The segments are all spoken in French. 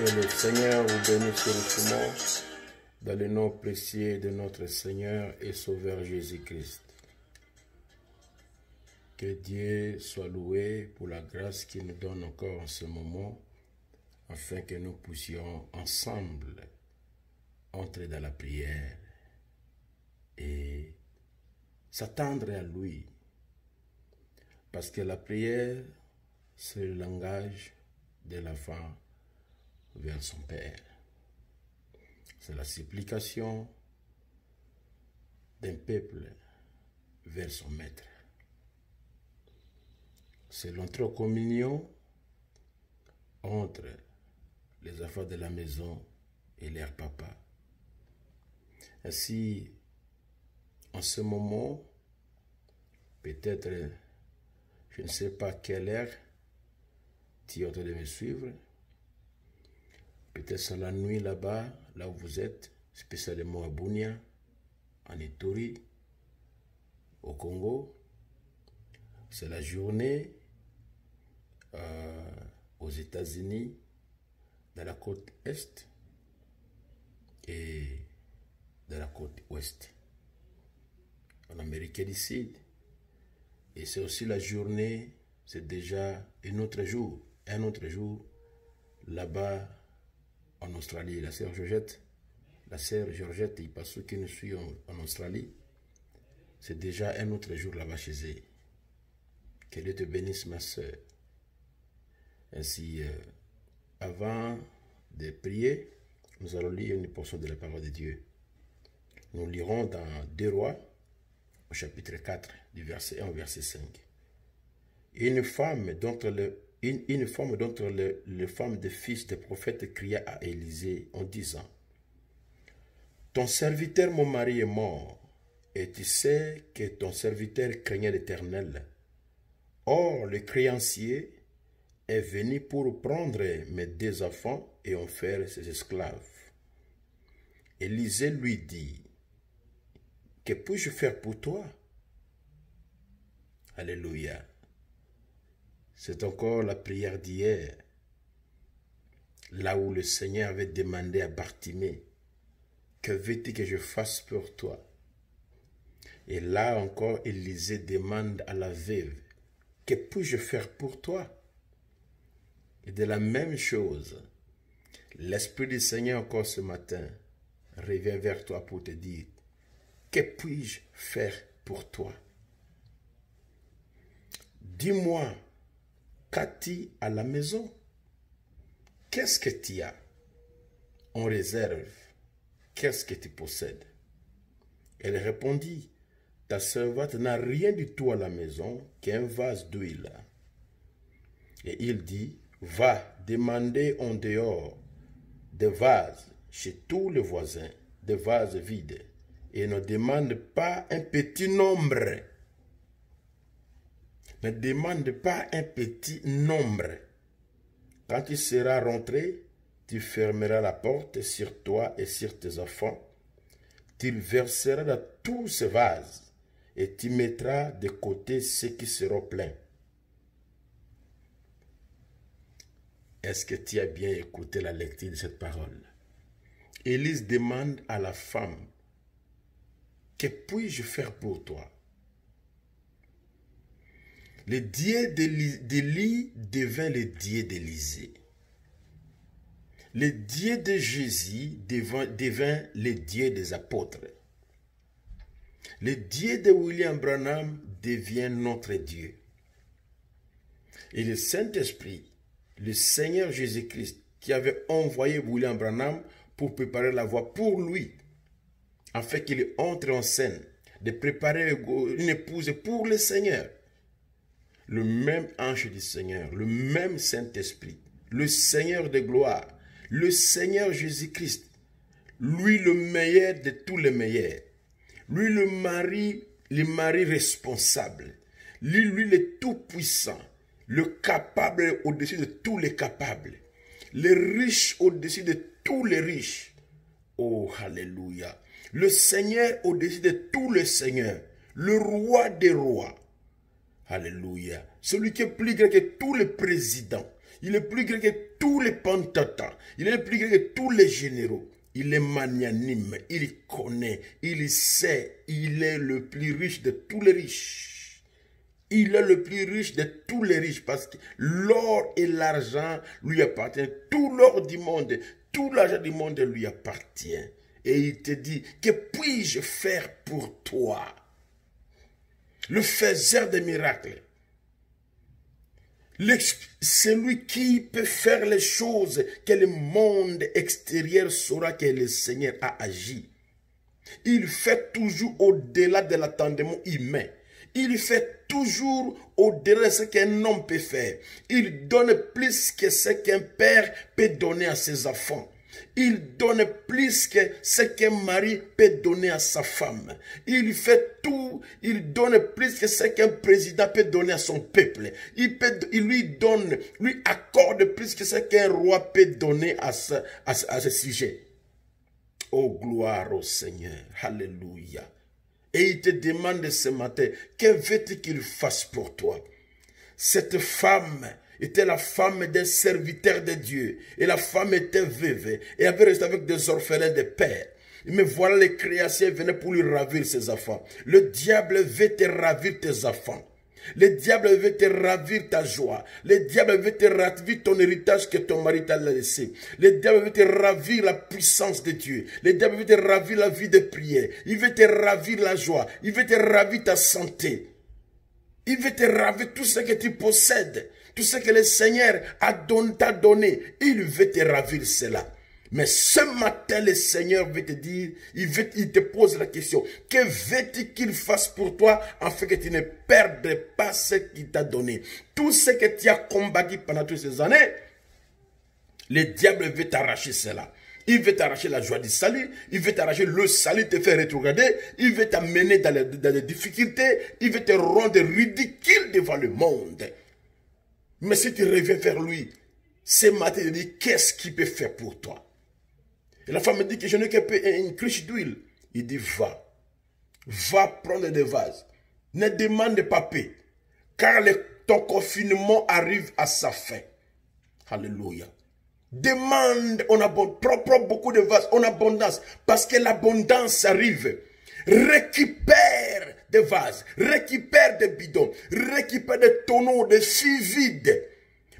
Que le Seigneur vous bénisse richement dans le nom précieux de notre Seigneur et Sauveur Jésus-Christ. Que Dieu soit loué pour la grâce qu'il nous donne encore en ce moment, afin que nous puissions ensemble entrer dans la prière et s'attendre à lui. Parce que la prière, c'est le langage de l'enfant vers son Père. C'est la supplication d'un peuple vers son Maître. C'est l'entrée en communion entre les enfants de la maison et leur papa. Ainsi, en ce moment, peut-être, je ne sais pas quelle heure tu es en train de me suivre. Peut-être c'est la nuit là-bas, là où vous êtes, spécialement à Bunia, en Ituri, au Congo. C'est la journée aux États-Unis, dans la côte Est et dans la côte Ouest, en Amérique du Sud. Et c'est aussi la journée, c'est déjà un autre jour là-bas en Australie. La sœur Georgette, parce qui nous suit en Australie, c'est déjà un autre jour là-bas chez eux. Que Dieu te bénisse, ma sœur. Ainsi, avant de prier, nous allons lire une portion de la parole de Dieu. Nous lirons dans 2 Rois, au chapitre 4, du verset 1 au verset 5. Une femme d'entre les femmes des fils des prophètes cria à Élisée en disant: ton serviteur, mon mari, est mort, et tu sais que ton serviteur craignait l'Éternel. Or, le créancier est venu pour prendre mes 2 enfants et en faire ses esclaves. Élisée lui dit: que puis-je faire pour toi? Alléluia. C'est encore la prière d'hier, là où le Seigneur avait demandé à Bartimée: que veux-tu que je fasse pour toi? Et là encore, Élisée demande à la veuve: que puis-je faire pour toi? Et de la même chose, l'Esprit du Seigneur encore ce matin revient vers toi pour te dire: que puis-je faire pour toi? Dis-moi, qu'as-tu à la maison? Qu'est-ce que tu as en réserve? Qu'est-ce que tu possèdes? Elle répondit: ta servante n'a rien du tout à la maison qu'un vase d'huile. Et il dit: va demander en dehors des vases chez tous les voisins, des vases vides, et ne demande pas un petit nombre. Ne demande pas un petit nombre. Quand tu seras rentré, tu fermeras la porte sur toi et sur tes enfants. Tu verseras dans tous ces vases et tu mettras de côté ceux qui seront pleins. Est-ce que tu as bien écouté la lecture de cette parole? Élise demande à la femme: que puis-je faire pour toi? Le Dieu d'Élie devint le Dieu d'Élisée. Le Dieu de Jésus devint le Dieu des apôtres. Le Dieu de William Branham devient notre Dieu. Et le Saint-Esprit, le Seigneur Jésus-Christ, qui avait envoyé William Branham pour préparer la voie pour lui, afin qu'il entre en scène, de préparer une épouse pour le Seigneur. Le même ange du Seigneur, le même Saint-Esprit, le Seigneur de gloire, le Seigneur Jésus-Christ, lui le meilleur de tous les meilleurs, lui le mari responsable, lui le tout-puissant, le capable au-dessus de tous les capables, le riche au-dessus de tous les riches. Oh, alléluia. Le Seigneur au-dessus de tous les seigneurs, le roi des rois. Alléluia. Celui qui est plus grand que tous les présidents, Il est plus grand que tous les pentatants. Il est plus grand que tous les généraux. Il est magnanime. Il connaît. Il sait. Il est le plus riche de tous les riches. Il est le plus riche de tous les riches parce que l'or et l'argent lui appartiennent. Tout l'or du monde, tout l'argent du monde lui appartient. Et il te dit, que puis-je faire pour toi? Le faiseur des miracles. Celui qui peut faire les choses que le monde extérieur saura que le Seigneur a agi. Il fait toujours au-delà de l'attendement humain. Il fait toujours au-delà de ce qu'un homme peut faire. Il donne plus que ce qu'un père peut donner à ses enfants. Il donne plus que ce qu'un mari peut donner à sa femme. Il fait tout, il donne plus que ce qu'un président peut donner à son peuple. Il lui accorde plus que ce qu'un roi peut donner à ce sujet. Oh, gloire au Seigneur. Alléluia. Et il te demande ce matin, que veux-tu qu'il fasse pour toi? Cette femme était la femme d'un serviteur de Dieu. Et la femme était veuve et avait resté avec des orphelins de père. Mais voilà, les créations venaient pour lui ravir ses enfants. Le diable veut te ravir tes enfants. Le diable veut te ravir ta joie. Le diable veut te ravir ton héritage que ton mari t'a laissé. Le diable veut te ravir la puissance de Dieu. Le diable veut te ravir la vie de prière. Il veut te ravir la joie. Il veut te ravir ta santé. Il veut te ravir tout ce que tu possèdes. Tout ce que le Seigneur t'a donné. Il veut te ravir cela. Mais ce matin, le Seigneur veut te dire, il te pose la question, que veux-tu qu'il fasse pour toi afin que tu ne perdes pas ce qu'il t'a donné? Tout ce que tu as combattu pendant toutes ces années, le diable veut t'arracher cela. Il veut t'arracher la joie du salut, il veut t'arracher le salut, te faire rétrograder, il veut t'amener dans les difficultés, il veut te rendre ridicule devant le monde. Mais si tu reviens vers lui, ce matin, il dit, qu'est-ce qu'il peut faire pour toi? Et la femme me dit que je n'ai qu'une cruche d'huile. Il dit, va prendre des vases. Ne demande pas paix, car ton confinement arrive à sa fin. Alléluia. Demande en abondance, prends beaucoup de vases en abondance, parce que l'abondance arrive. Récupère des vases, récupère des bidons, récupère des tonneaux, des fûts vides,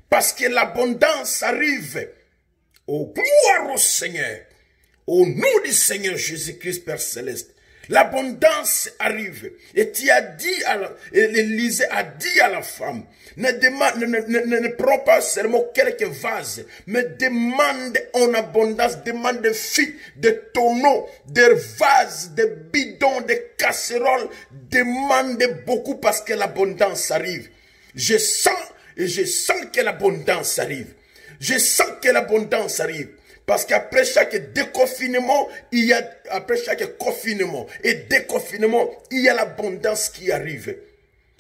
parce que l'abondance arrive. Oh, gloire au Seigneur. Au nom du Seigneur Jésus-Christ, Père Céleste, l'abondance arrive. Et tu as dit, l'Élisée a dit à la femme, ne prends pas seulement quelques vases, mais demande en abondance, demande des filles, des tonneaux, des vases, des bidons, des casseroles, demande beaucoup parce que l'abondance arrive. Je sens que l'abondance arrive. Je sens que l'abondance arrive. Parce qu'après chaque déconfinement, après chaque confinement et déconfinement, il y a l'abondance qui arrive.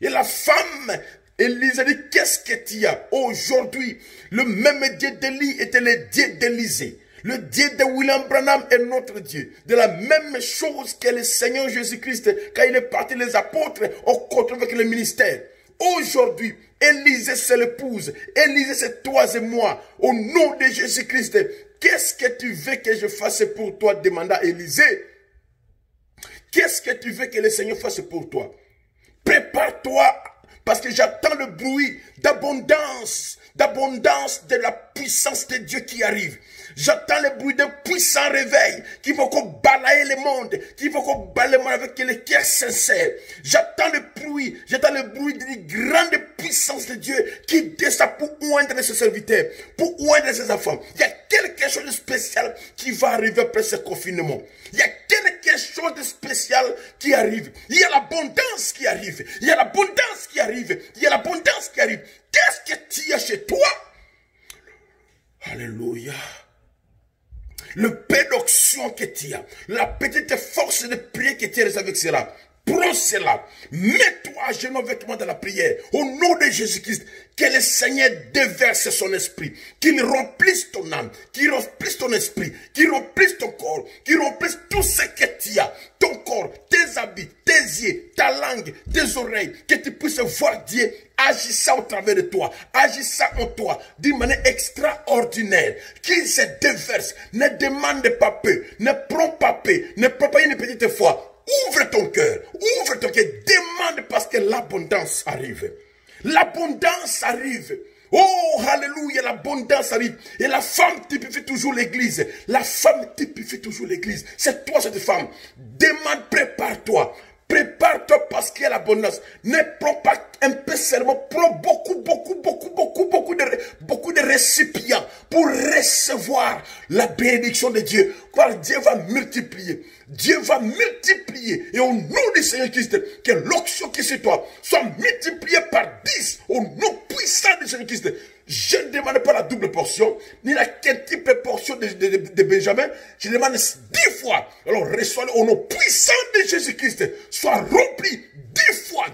Et la femme, Élisée dit, qu'est-ce que tu as? Aujourd'hui, le même Dieu d'Élie était le Dieu d'Élisée. Le Dieu de William Branham est notre Dieu. De la même chose que le Seigneur Jésus-Christ, quand il est parti, les apôtres ont continué avec le ministère. Aujourd'hui, Élisée c'est l'épouse. Élisée c'est toi et moi. Au nom de Jésus-Christ, qu'est-ce que tu veux que je fasse pour toi? Demanda Élisée. Qu'est-ce que tu veux que le Seigneur fasse pour toi? Prépare-toi, parce que j'attends le bruit d'abondance de la puissance de Dieu qui arrive. J'attends le bruit d'un puissant réveil qui va balayer le monde, qui va balayer le monde avec les cœurs sincères. J'attends le bruit d'une grande puissance de Dieu qui descend pour oindre ses serviteurs, pour oindre ses enfants. Il y a quelque chose de spécial qui va arriver après ce confinement. Il y a quelque chose de spécial qui arrive. Il y a l'abondance qui arrive. Il y a l'abondance qui arrive. Il y a l'abondance qui arrive. Qu'est-ce que tu as chez toi? Alléluia. Le paix d'onction que tu as, la petite force de prière que tu as avec cela, prends cela, mets-toi à genoux avec moi dans la prière, au nom de Jésus-Christ, que le Seigneur déverse son esprit, qu'il remplisse ton âme, qu'il remplisse ton esprit, qu'il remplisse ton corps, qu'il remplisse tout ce que tu as, ton corps, tes habits, tes yeux, ta langue, tes oreilles, que tu puisses voir Dieu agissant au travers de toi, agissant en toi d'une manière extraordinaire, qu'il se déverse, ne demande pas peu, ne prends pas peu, ne prends pas une petite foi. Ouvre ton cœur, demande parce que l'abondance arrive. L'abondance arrive. Oh, alléluia, l'abondance arrive. Et la femme typifie toujours l'église. La femme typifie toujours l'église. C'est toi cette femme. Demande, prépare-toi. Prépare-toi parce qu'il y a l'abondance. Ne prends pas un peu seulement, prends beaucoup de récipients pour recevoir la bénédiction de Dieu. Car Dieu va multiplier. Dieu va multiplier. Et au nom du Seigneur Christ, que l'onction qui est sur toi soit multipliée par 10. Au nom puissant du Seigneur Christ. Je ne demande pas la double portion, ni la quintuple portion de Benjamin. Je demande 10 fois. Alors reçois au nom puissant de Jésus-Christ. Sois rempli 10 fois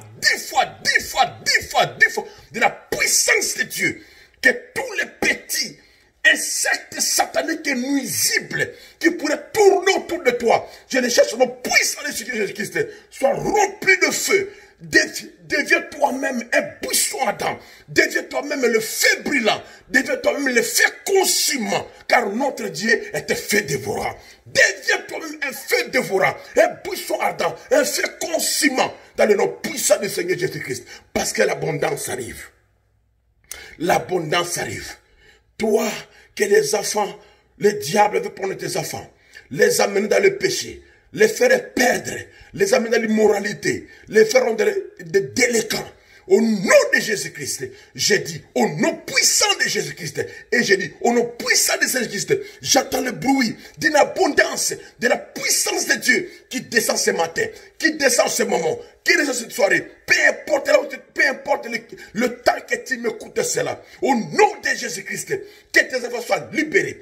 de la puissance de Dieu. Que tous les petits insectes sataniques et nuisibles qui pourraient tourner autour de toi, je les cherche au nom puissant de Jésus-Christ. Sois rempli de feu. Deviens toi-même un buisson ardent. Deviens toi-même le feu brûlant. Deviens toi-même le feu consumant. Car notre Dieu est un feu dévorant. Deviens toi-même un feu dévorant. Un buisson ardent. Un feu consumant. Dans le nom puissant du Seigneur Jésus-Christ. Parce que l'abondance arrive. L'abondance arrive. Toi, que les enfants, le diable veut prendre tes enfants. Les amener dans le péché. Les faire perdre, les amener dans l'immoralité, les faire rendre des délinquants. Au nom de Jésus-Christ, j'ai dit, au nom puissant de Jésus-Christ, et j'ai dit, au nom puissant de Jésus-Christ, j'attends le bruit d'une abondance, de la puissance de Dieu qui descend ce matin, qui descend ce moment, qui descend cette soirée, peu importe le temps que tu m'écoutes cela, au nom de Jésus-Christ, que tes enfants soient libérés,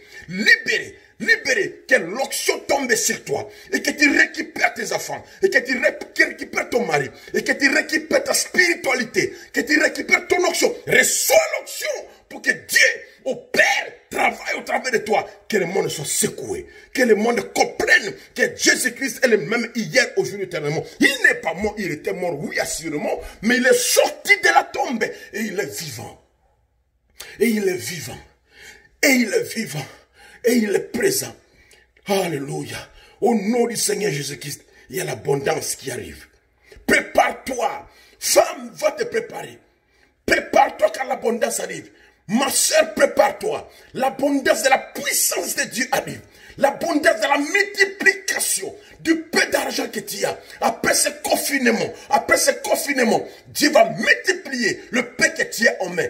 que l'onction tombe sur toi et que tu récupères tes enfants et que tu récupères ton mari et que tu récupères ta spiritualité, que tu récupères ton onction. Reçois l'onction pour que Dieu, au Père, travaille au travers de toi, que le monde soit secoué, que le monde comprenne que Jésus-Christ est le même hier, aujourd'hui, éternellement. Il n'est pas mort, il était mort, oui, assurément, mais il est sorti de la tombe et il est vivant. Et il est vivant. Et il est vivant. Et il est présent. Alléluia. Au nom du Seigneur Jésus-Christ, il y a l'abondance qui arrive. Prépare-toi. Femme, va te préparer. Prépare-toi car l'abondance arrive. Ma soeur, prépare-toi. L'abondance de la puissance de Dieu arrive. L'abondance de la multiplication du peu d'argent que tu as. Après ce confinement, Dieu va multiplier le peu que tu as en main.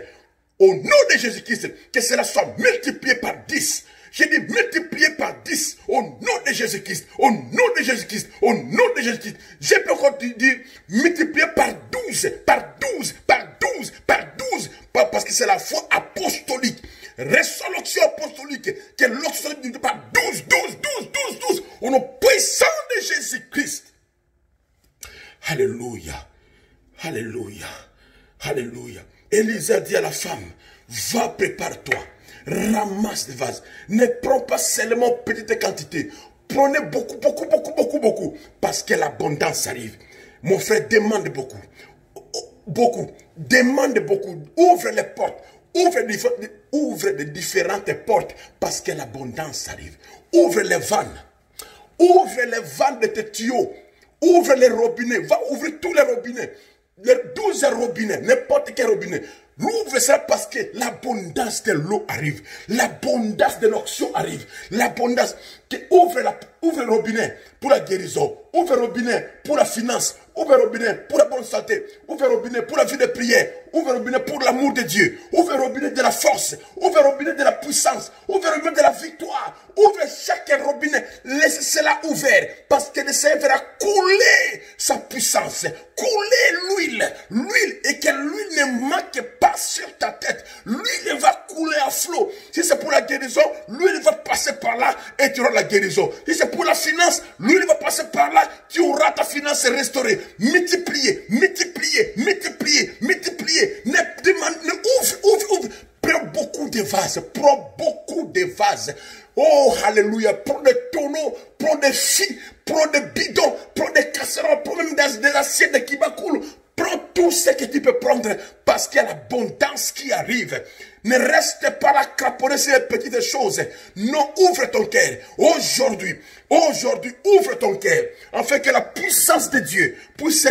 Au nom de Jésus-Christ, que cela soit multiplié par 10. J'ai dit multiplié par 10 au nom de Jésus-Christ, au nom de Jésus-Christ, au nom de Jésus-Christ. J'ai pas encore dire multiplié par 12, parce que c'est la foi apostolique. Résurrection apostolique, que l'onction par 12, au nom puissant de Jésus-Christ. Alléluia, alléluia, alléluia. Élisée dit à la femme, va, prépare-toi. Ramasse des vases. Ne prends pas seulement petite quantité. Prenez beaucoup. Parce que l'abondance arrive. Mon frère, demande beaucoup. Demande beaucoup. Ouvre les portes. Ouvre de différentes portes. Parce que l'abondance arrive. Ouvre les vannes. Ouvre les vannes de tes tuyaux. Ouvre les robinets. Va ouvrir tous les robinets. Les 12 robinets. N'importe quel robinet. Ouvre ça parce que l'abondance de l'eau arrive. L'abondance de l'onction arrive. L'abondance. Ouvre le robinet pour la guérison. Ouvre le robinet pour la finance. Ouvre le robinet pour la bonne santé. Ouvre le robinet pour la vie de prière. Ouvre le robinet pour l'amour de Dieu. Ouvre le robinet de la force. Ouvre le robinet de la puissance. Ouvre le robinet de la victoire. Ouvre chaque robinet. Laisse cela ouvert. Parce que le Seigneur verra couler sa puissance. Couler l'huile. L'huile. Et que l'huile ne manque pas sur ta tête. L'huile va couler à flot. Si c'est pour la guérison, l'huile va passer par là et tu auras la guérison. Si c'est pour la finance, l'huile va passer par là, tu auras ta finance restaurée. Multiplier. Ouvre. Prends beaucoup de vases. Oh, alléluia. Prends des tonneaux, prends des filles, prends des bidons, prends des casseroles, prends même des assiettes qui coulent. Prends tout ce que tu peux prendre parce qu'il y a l'abondance qui arrive. Ne reste pas là craponné sur les petites choses. Non, ouvre ton cœur. Aujourd'hui, ouvre ton cœur. Afin que la puissance de Dieu puisse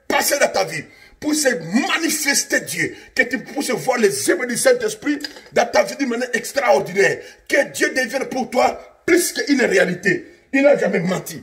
passer dans ta vie. Puisse manifester Dieu. Que tu puisses voir les œuvres du Saint-Esprit dans ta vie d'une manière extraordinaire. Que Dieu devienne pour toi plus qu'une réalité. Il n'a jamais menti.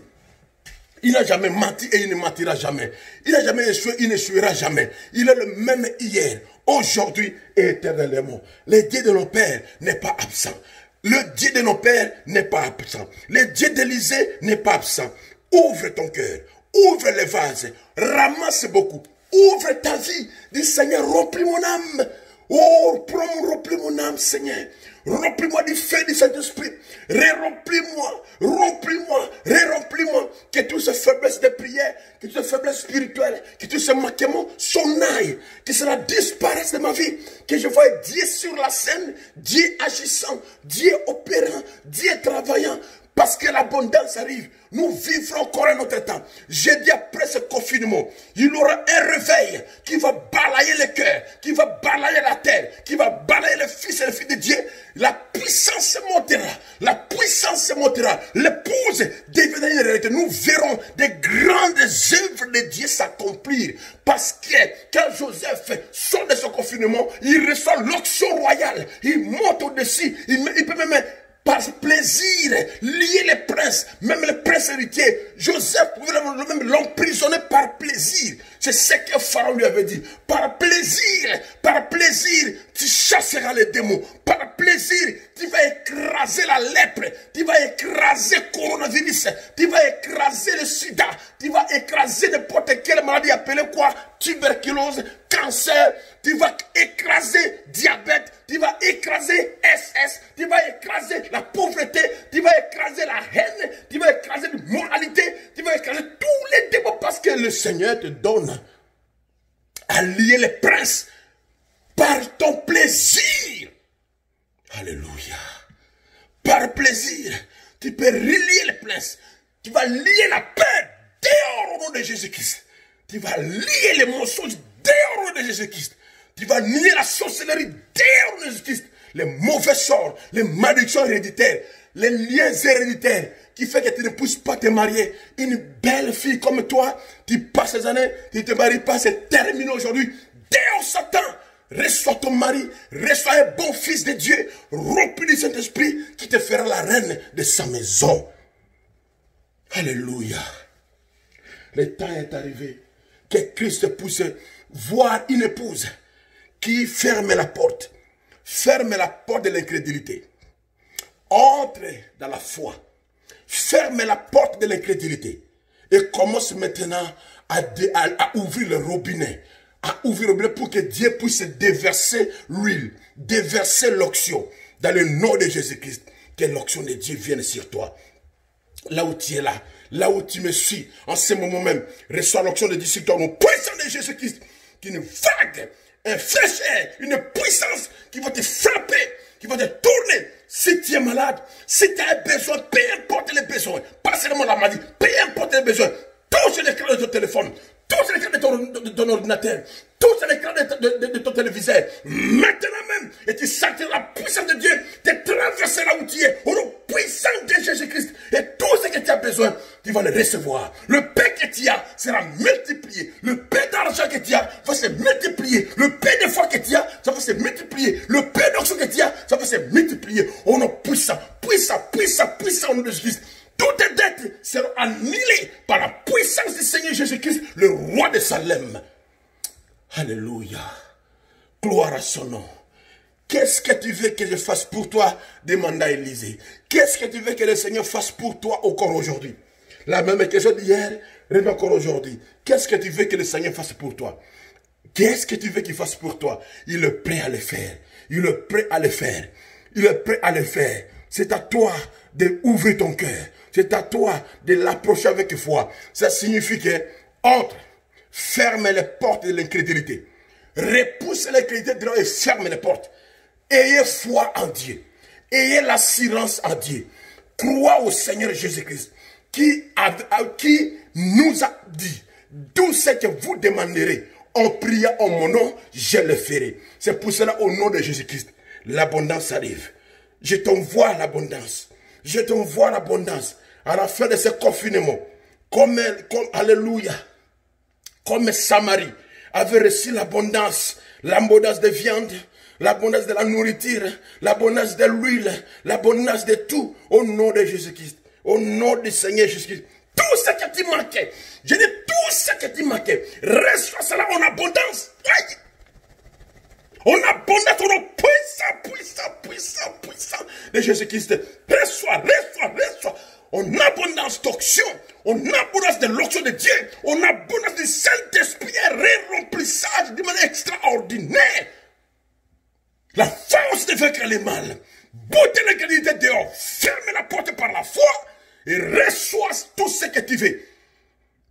Il n'a jamais menti et il ne mentira jamais. Il n'a jamais échoué, il n'échouera jamais. Il est le même hier, aujourd'hui et éternellement. Le Dieu de nos pères n'est pas absent. Le Dieu de nos pères n'est pas absent. Le Dieu d'Élysée n'est pas absent. Ouvre ton cœur, ouvre les vases, ramasse beaucoup. Ouvre ta vie. Dis Seigneur, remplis mon âme. Oh, remplis mon âme, Seigneur. Remplis-moi du feu du Saint-Esprit. Remplis-moi, remplis-moi, remplis-moi. Que toutes ces faiblesses de prière, que toutes ces faiblesses spirituelles, que tous ces manquements s'en aillent. Que cela disparaisse de ma vie. Que je voie Dieu sur la scène, Dieu agissant, Dieu opérant, Dieu travaillant. Parce que l'abondance arrive. Nous vivrons encore un autre temps. J'ai dit après ce confinement, il y aura un réveil qui va balayer le cœur, qui va balayer la terre, qui va balayer les fils et les filles de Dieu. La puissance se montera. La puissance se montera. L'épouse deviendra une réalité. Nous verrons des grandes œuvres de Dieu s'accomplir. Parce que quand Joseph sort de son confinement, il reçoit l'onction royale. Il monte au-dessus. Il peut même par plaisir, lier les princes, même les princes héritiers. Joseph pouvait même l'emprisonner par plaisir. C'est ce que Pharaon lui avait dit. Par plaisir, tu chasseras les démons. Par plaisir, tu vas écraser la lèpre. Tu vas écraser le coronavirus. Tu vas écraser le sida. Tu vas écraser n'importe quelle maladie appelée quoi? Tuberculose, cancer. Tu vas écraser diabète. Tu vas écraser SS. Tu vas écraser la pauvreté. Tu vas écraser la haine. Tu vas écraser l'immoralité. Tu vas écraser tous les démons parce que le Seigneur te donne à lier les princes par ton plaisir. Alléluia. Par plaisir, tu peux relier les princes. Tu vas lier la paix dehors au nom de Jésus-Christ. Tu vas lier les mensonges dehors au nom de Jésus-Christ. Tu vas nier la sorcellerie dehors au nom de Jésus-Christ. Les mauvais sorts, les malédictions héréditaires, les liens héréditaires qui fait que tu ne puisses pas te marier. Une belle fille comme toi, tu passes les années, tu ne te maries pas, c'est terminé aujourd'hui. Dehors Satan, reçois ton mari, reçois un bon fils de Dieu, rempli du Saint-Esprit qui te fera la reine de sa maison. Alléluia. Le temps est arrivé que Christ puisse voir une épouse qui ferme la porte de l'incrédulité. Entre dans la foi. Ferme la porte de l'incrédulité. Et commence maintenant à ouvrir le robinet. À ouvrir le robinet pour que Dieu puisse déverser l'huile. Déverser l'onction. Dans le nom de Jésus-Christ. Que l'onction de Dieu vienne sur toi. Là où tu es là. Là où tu me suis. En ce moment même. Reçois l'onction de Dieu sur toi. Au puissant de Jésus-Christ. Qu'une vague. Un fraîche air. Une puissance qui va te frapper. Qui va te tourner. Si tu es malade, si tu as un besoin, peu importe les besoins, pas seulement la maladie, peu importe les besoins, touche l'écran de ton téléphone, touche l'écran de ton ordinateur, touche l'écran de ton téléviseur, maintenant même, et tu sentiras la puissance de Dieu te traverser là où tu es, au nom puissant de Jésus-Christ, et tout ce que tu as besoin, tu vas le recevoir. Le pain que tu as sera multiplié, le pain d'argent que tu as va se multiplier, le pain de foi que tu as, ça va se multiplier, le pain d'onction que tu as, ça va se multiplier, au nom puissant, au nom de Jésus-Christ. Toutes tes dettes seront annulées par la puissance du Seigneur Jésus-Christ, le roi de Salem. Alléluia. Gloire à son nom. Qu'est-ce que tu veux que je fasse pour toi? Demande à Élisée. Qu'est-ce que tu veux que le Seigneur fasse pour toi encore aujourd'hui? La même question d'hier, même encore aujourd'hui. Qu'est-ce que tu veux que le Seigneur fasse pour toi? Qu'est-ce que tu veux qu'il fasse pour toi? Il est prêt à le faire. Il est prêt à le faire. Il est prêt à le faire. C'est à toi d'ouvrir ton cœur. C'est à toi de l'approcher avec foi. Ça signifie que, entre, ferme les portes de l'incrédulité. Repousse l'incrédulité et ferme les portes. Ayez foi en Dieu. Ayez l'assurance en Dieu. Crois au Seigneur Jésus-Christ qui nous a dit, tout ce que vous demanderez en priant en mon nom, je le ferai. C'est pour cela, au nom de Jésus-Christ, l'abondance arrive. Je t'envoie l'abondance. Je t'envoie l'abondance. À la fin de ce confinement, alléluia, comme Samarie avait reçu l'abondance de viande, l'abondance de la nourriture, l'abondance de l'huile, l'abondance de tout, au nom de Jésus-Christ, au nom du Seigneur Jésus-Christ. Tout ce qui te manquait, je dis tout ce qui te manquait, reçois cela en abondance. En abondance, en puissant de Jésus-Christ. Reçois. En abondance d'onction, en abondance de l'onction de Dieu, en abondance du Saint-Esprit, un remplissage de manière extraordinaire. La force de vaincre le mal. Botter la qualité dehors. Ferme la porte par la foi et reçois tout ce que tu veux.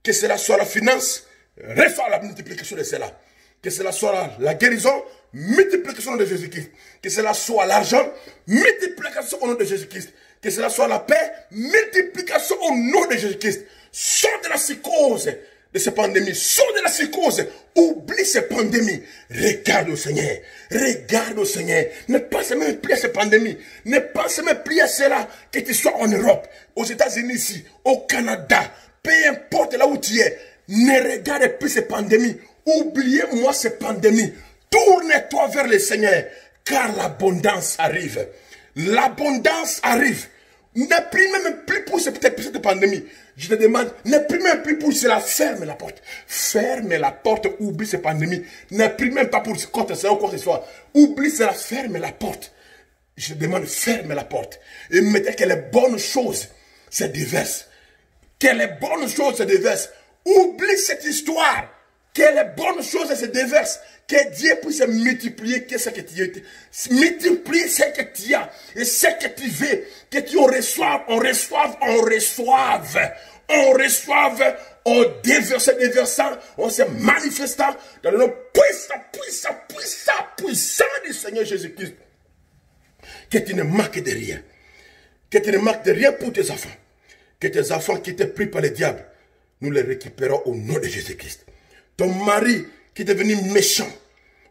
Que cela soit la finance, reçois la multiplication de cela. Que cela soit la guérison, multiplication de Jésus-Christ. Que cela soit l'argent, multiplication au nom de Jésus-Christ. Que cela soit la paix, multiplication au nom de Jésus-Christ. Sors de la psychose de ces pandémies. Sors de la psychose. Oublie ces pandémies. Regarde au Seigneur. Regarde au Seigneur. Ne pense même plus à ces pandémies. Ne pense même plus à cela. Que tu sois en Europe, aux États-Unis ici, au Canada, peu importe là où tu es. Ne regarde plus ces pandémies. Oubliez-moi ces pandémies. Tourne-toi vers le Seigneur. Car l'abondance arrive. L'abondance arrive. Ne prie même plus pour cette pandémie. Je te demande, ne prie même plus pour cela. Ferme la porte. Ferme la porte. Oublie cette pandémie. Ne prie même pas pour ce quoi que ce soit. Oublie cela. Ferme la porte. Je te demande, ferme la porte. Et mettez que les bonnes choses se déversent. Que les bonnes choses se déversent. Oublie cette histoire. Que les bonnes choses se déversent. Que Dieu puisse multiplier ce que tu as. Multiplier ce que tu as. Et ce que tu veux. Que tu en reçoives. En déversant. En se manifestant. Dans le nom puissant du Seigneur Jésus-Christ. Que tu ne manques de rien. Que tu ne manques de rien pour tes enfants. Que tes enfants qui étaient pris par le diable, nous les récupérons au nom de Jésus-Christ. Ton mari qui est devenu méchant,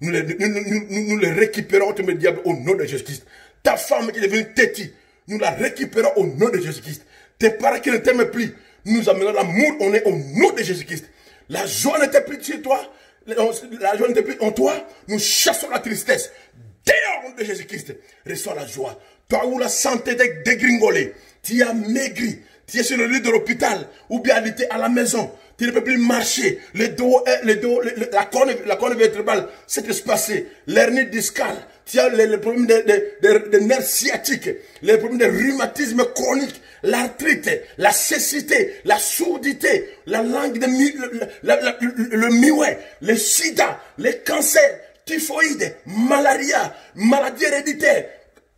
nous les récupérons au diable au nom de Jésus-Christ. Ta femme qui est devenue têtue, nous la récupérons au nom de Jésus-Christ. Tes parents qui ne t'aiment plus, nous amenons l'amour, on est au nom de Jésus-Christ. La joie n'était plus chez toi, la joie n'était plus en toi, nous chassons la tristesse. Dehors de Jésus-Christ, reçois la joie. Toi où la santé est dégringolée, tu as maigri, tu es sur le lit de l'hôpital, ou bien tu es à la maison, tu ne peux plus marcher, la colonne vertébrale s'est espacée, l'hernie discale, tu as les problèmes de nerfs sciatiques, les problèmes de rhumatisme chronique, l'arthrite, la cécité, la sourdité, la langue le muet, le sida, les cancers, typhoïde, malaria, maladie héréditaire,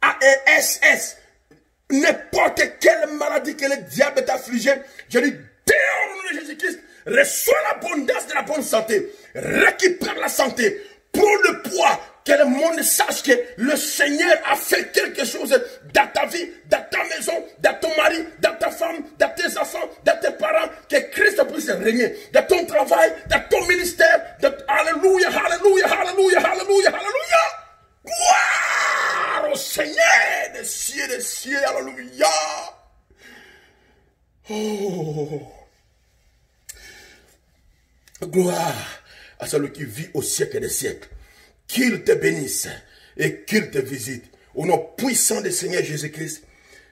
ARSS, n'importe quelle maladie que le diable t'a affligé, je dis, dehors au nom de Jésus-Christ, reçois l'abondance de la bonne santé, récupère la santé, prends le poids, que le monde sache que le Seigneur a fait quelque chose dans ta vie, dans ta maison, dans ton mari, dans ta femme, dans tes enfants, dans tes parents, que Christ puisse régner, dans ton travail, dans ton ministère, alléluia, alléluia, alléluia, alléluia, alléluia. Gloire au Seigneur des cieux, alléluia. Oh. Gloire à celui qui vit au siècle des siècles. Qu'il te bénisse et qu'il te visite. Au nom puissant du Seigneur Jésus-Christ.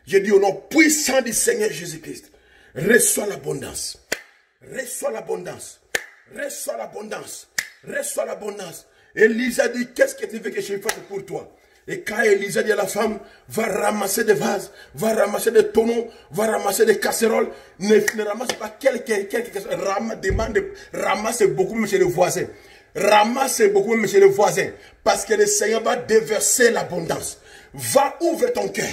Je dis au nom puissant du Seigneur Jésus-Christ. Reçois l'abondance. Reçois l'abondance. Reçois l'abondance. Reçois l'abondance. Élisa dit, qu'est-ce que tu veux que je fasse pour toi? Et quand Élisa dit à la femme, va ramasser des vases, va ramasser des tonneaux, va ramasser des casseroles, ne ramasse pas quelques ramasse beaucoup même chez le voisin. Ramasse beaucoup même chez le voisin. Parce que le Seigneur va déverser l'abondance. Va, ouvre ton cœur.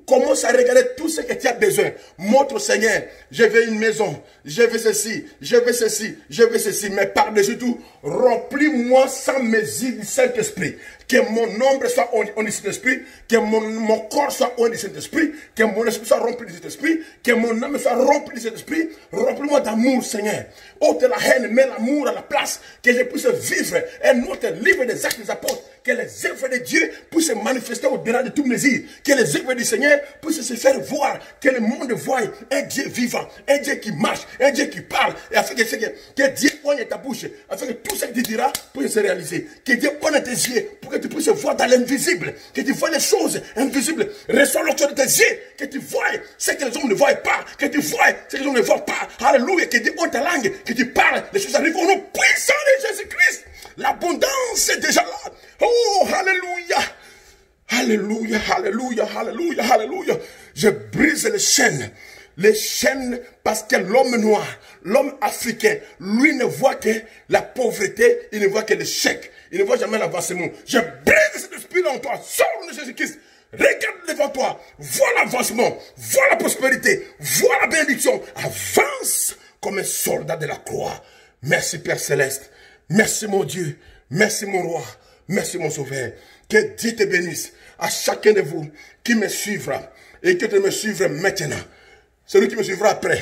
Commence à regarder tout ce que tu as besoin. Montre au Seigneur, je veux une maison, je veux ceci, je veux ceci, je veux ceci. Mais par-dessus tout, remplis-moi sans mesure du Saint-Esprit. que mon ombre soit au du Saint-Esprit, que mon corps soit au du Saint-Esprit, que mon esprit soit rempli du Saint-Esprit, que mon âme soit remplie du Saint-Esprit. Remplis-moi d'amour, Seigneur. Ôte la haine, mets l'amour à la place, que je puisse vivre un autre livre des actes des apôtres, que les œuvres de Dieu puissent se manifester au-delà de tous mes désirs, que les œuvres du Seigneur puissent se faire voir, que le monde voie un Dieu vivant, un Dieu qui marche, un Dieu qui parle, et afin que Dieu oigne ta bouche, afin que tout ce que tu diras puisse se réaliser, que Dieu oigne tes yeux pour que tu puisses voir dans l'invisible, que tu vois les choses invisibles, reçois l'autre de tes yeux, que tu vois ce que les hommes ne voient pas, que tu vois ce que les hommes ne voient pas, alléluia, que Dieu oigne ta langue, que tu parles, les choses arrivent au nom puissant de Jésus-Christ. L'abondance est déjà là. Oh, alléluia. Alléluia, alléluia, alléluia, alléluia. Je brise les chaînes parce que l'homme noir, l'homme africain, lui ne voit que la pauvreté, il ne voit que l'échec, il ne voit jamais l'avancement. Je brise cet esprit en toi, sors de Jésus-Christ. Regarde devant toi, vois l'avancement, vois la prospérité, vois la bénédiction. Avance comme un soldat de la croix. Merci Père Céleste. Merci mon Dieu, merci mon roi, merci mon sauveur. Que Dieu te bénisse à chacun de vous qui me suivra et que tu me suivras maintenant. Celui qui me suivra après,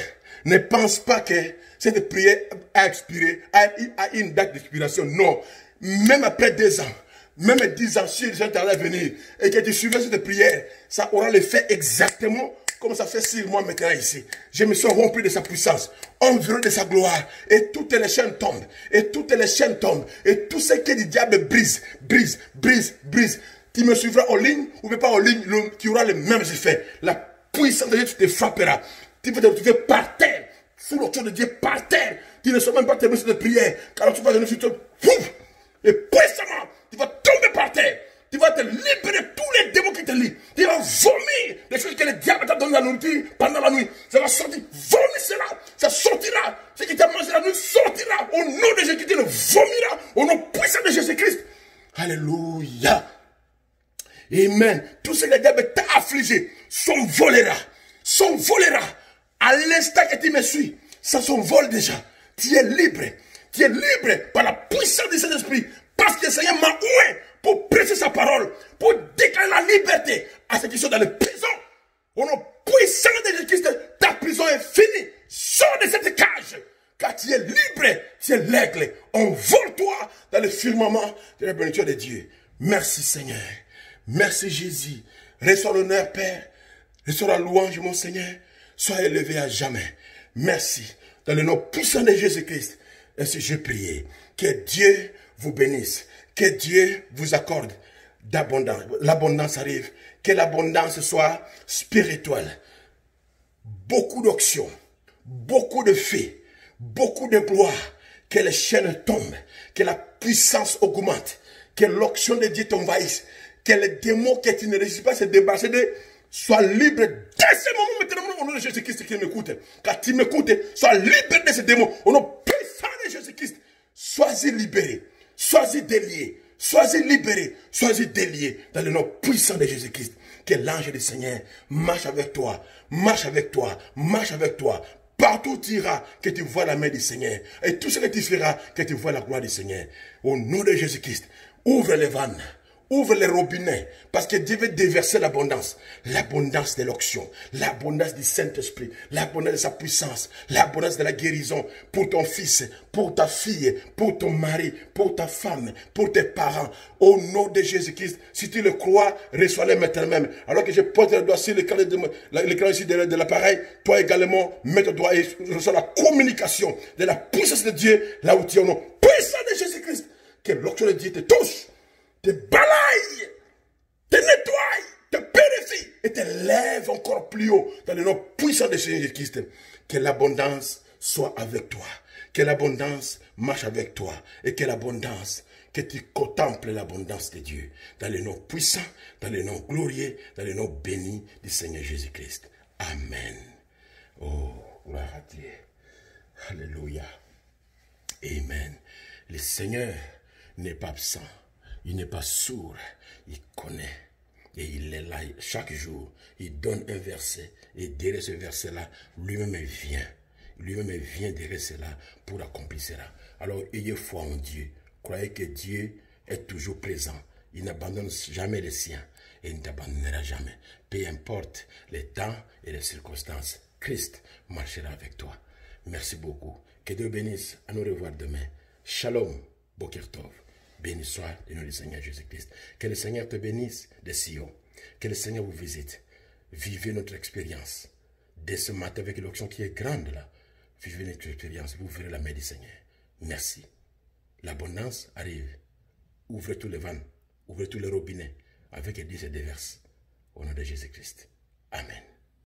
ne pense pas que cette prière a expiré, a une date d'expiration. Non, même après 2 ans, même 10 ans, si les gens t'allaient venir et que tu suivais cette prière, ça aura l'effet exactement comme ça fait 6 mois maintenant ici. Je me suis rempli de sa puissance, environné de sa gloire, et toutes les chaînes tombent, et toutes les chaînes tombent, et tout ce que du diable brise, brise, brise, brise. Tu me suivras en ligne, ou pas en ligne, tu auras les mêmes effets. La puissance de Dieu te frappera. Tu vas te retrouver par terre, sous l'autorité de Dieu, par terre. Tu ne sauras même pas terminer cette prière, car tu vas donner sur toi, et puissamment, tu vas tomber par terre. Tu vas te libérer de tous les démons qui te lient. Tu vas vomir les choses que le diable t'a donné la nourriture pendant la nuit. Ça va sortir. Vomir cela. Ça sortira. Ce qui t'a mangé la nuit sortira. Au nom de Jésus, tu le vomiras. Au nom puissant de Jésus-Christ. Alléluia. Amen. Tout ce que le diable t'a affligé s'envolera. S'envolera. À l'instant que tu me suis, ça s'envole déjà. Tu es libre. Tu es libre par la puissance de cet esprit. Parce que le Seigneur m'a oué pour prêcher sa parole, pour déclarer la liberté à ceux qui sont dans les prisons. Au nom puissant de Jésus-Christ, ta prison est finie. Sors de cette cage, car tu es libre, tu es l'aigle. Envole-toi dans le firmament de la bénédiction de Dieu. Merci Seigneur. Merci Jésus. Reçois l'honneur Père. Reçois la louange mon Seigneur. Sois élevé à jamais. Merci. Dans le nom puissant de Jésus-Christ. Ainsi je prie. Que Dieu vous bénisse. Que Dieu vous accorde d'abondance. L'abondance arrive. Que l'abondance soit spirituelle. Beaucoup d'onction. Beaucoup de faits. Beaucoup de gloire. Que les chaînes tombent. Que la puissance augmente. Que l'onction de Dieu t'envahisse. Que les démons que tu ne réussis pas à se débarrasser de soient libres dès ce moment maintenant au nom de Jésus-Christ qui m'écoute. Car tu m'écoutes, sois libre de ces démons. Au nom puissant de Jésus-Christ. Sois-y libéré. Sois-y délié, sois-y libéré, sois-y délié dans le nom puissant de Jésus-Christ. Que l'ange du Seigneur marche avec toi, marche avec toi, marche avec toi. Partout où tu iras, que tu vois la main du Seigneur. Et tout ce que tu feras, que tu vois la gloire du Seigneur. Au nom de Jésus-Christ, ouvre les vannes. Ouvre les robinets, parce que Dieu veut déverser l'abondance. L'abondance de l'onction, l'abondance du Saint-Esprit, l'abondance de sa puissance, l'abondance de la guérison pour ton fils, pour ta fille, pour ton mari, pour ta femme, pour tes parents. Au nom de Jésus-Christ, si tu le crois, reçois-le maintenant même. Alors que je porte le doigt sur l'écran ici de l'appareil, toi également, mets ton doigt et reçois la communication de la puissance de Dieu, là où tu es au nom puissant de Jésus-Christ. Que l'onction de Dieu te touche, te balaye, te nettoie, te purifie et te lève encore plus haut dans le nom puissant de Jésus-Christ. Que l'abondance soit avec toi, que l'abondance marche avec toi et que l'abondance, que tu contemples l'abondance de Dieu dans le nom puissant, dans le nom glorieux, dans le nom béni du Seigneur Jésus-Christ. Amen. Oh, gloire à Dieu. Alléluia. Amen. Le Seigneur n'est pas absent. Il n'est pas sourd, il connaît. Et il est là chaque jour. Il donne un verset. Et derrière ce verset-là, lui-même vient. Lui-même vient derrière cela pour accomplir cela. Alors ayez foi en Dieu. Croyez que Dieu est toujours présent. Il n'abandonne jamais les siens et il ne t'abandonnera jamais. Peu importe les temps et les circonstances, Christ marchera avec toi. Merci beaucoup. Que Dieu bénisse. À nous revoir demain. Shalom, Boker Tov. Béni soit le nom du Seigneur Jésus-Christ. Que le Seigneur te bénisse de Sion. Que le Seigneur vous visite. Vivez notre expérience. Dès ce matin, avec l'option qui est grande là, vivez notre expérience. Vous verrez la main du Seigneur. Merci. L'abondance arrive. Ouvrez tous les vannes. Ouvrez tous les robinets. Avec les 10 et déverse. Au nom de Jésus-Christ. Amen.